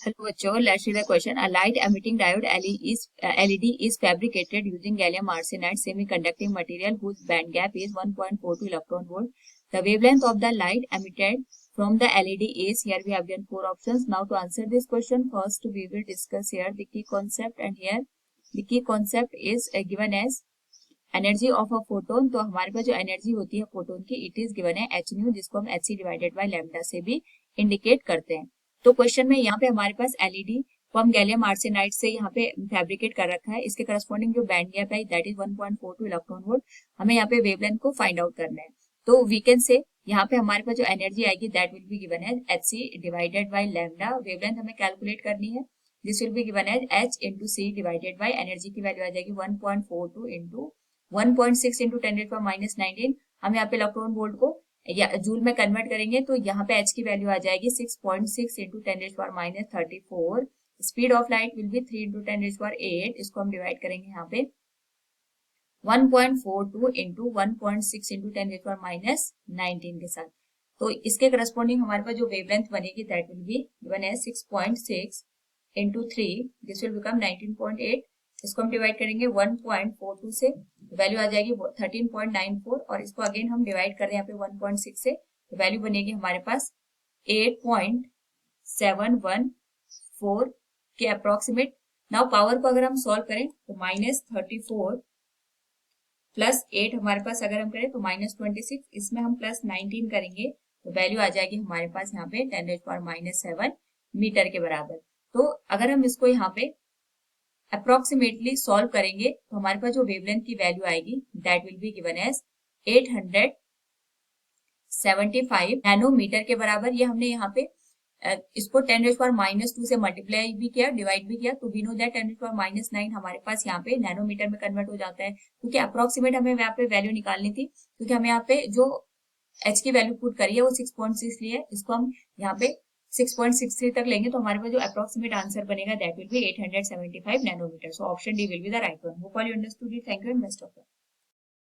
Hello बच्चों, let's see the question. A light emitting diode LED is fabricated using gallium arsenide semiconducting material whose band gap is 1.42 electron volt. The wavelength of the light emitted from the LED is, here we have given 4 options. Now to answer this question, first we will discuss here the key concept, and here the key concept is given as energy of a photon. तो हमारे पास जो energy होती है photon की, it is given है h nu, जिसको हम h c divided by lambda से भी इंडिकेट करते हैं. तो क्वेश्चन में यहाँ पे हमारे पास एलईडी को हम गैलियम आर्सेनाइड से यहाँ पे फैब्रिकेट कर रखा है. इसके करस्पॉन्डिंग जो बैंड गैप है दैट इज 1.42 इलेक्ट्रॉन वोल्ट. हमें यहाँ पे वेवलेंथ को फाइंड आउट करना है. तो वी कैन से यहाँ पे हमारे पास जो एनर्जी आएगी दैट विल बी गिवन है h c divided by lambda. Wavelength हमें कैलकुलेट करनी है. दिस विल बी गिवन है h into c divided by energy की वैल्यू आ जाएगी 1.42 इंटू 1.6 इंटू 10⁻⁻19. हम यहाँ पे इलेक्ट्रॉन वोल्ट को या जूल में कन्वर्ट करेंगे तो यहाँ पे एच की वैल्यू आ जाएगी 6.6 into 10⁻34. Speed of light will be 3 into 10⁸. इसको हम डिवाइड करेंगे यहाँ पे 1.42 इंटू 1.6 इंटू 10⁻⁻19 के साथ. तो इसके करस्पॉन्डिंग हमारे पास जो वेवलेंथ बनेगी दैट विल बी गिवन है 6.6 इंटू 3. This will become 19.8. इसको हम डिवाइड करेंगे 1.42 से, वैल्यू आ जाएगी 13.94. और इसको अगेन हम डिवाइड कर रहे हैं यहाँ पे 1.6 से, तो वैल्यू बनेगी हमारे पास 8.714 के अप्रोक्सीमेट. नाउ पावर को अगर हम सॉल्व करें तो -34 प्लस 8 हमारे पास अगर हम करें तो -26. इसमें हम प्लस 19 करेंगे तो वैल्यू आ जाएगी हमारे पास यहाँ पे 10⁻⁻7 मीटर के बराबर. तो अगर हम इसको यहाँ पे अप्रोक्सीमेटली सॉल्व करेंगे तो हमारे पास जो वेवलेंथ की वैल्यू आएगी that will be given as 875 nanometre के बराबर. ये हमने यहाँ पे इसको 10⁻⁻2 से मल्टीप्लाई भी किया, डिवाइड भी किया, तो वी नो दैट 10⁻⁹ हमारे पास यहाँ पे नैनोमीटर में कन्वर्ट हो जाता है. क्योंकि अप्रोक्सीमेट हमें यहाँ पे वैल्यू निकालनी थी, क्योंकि हमें यहाँ पे जो एच की वैल्यू पुट करी है वो 6.6 ली है. इसको हम यहाँ पे 6.63 तक लेंगे तो हमारे पास जो अप्रोक्सीमेट आंसर बनेगा that will be 875 nanometre. So option d will be the right one. Hope all you understood it. Thank you and best of luck.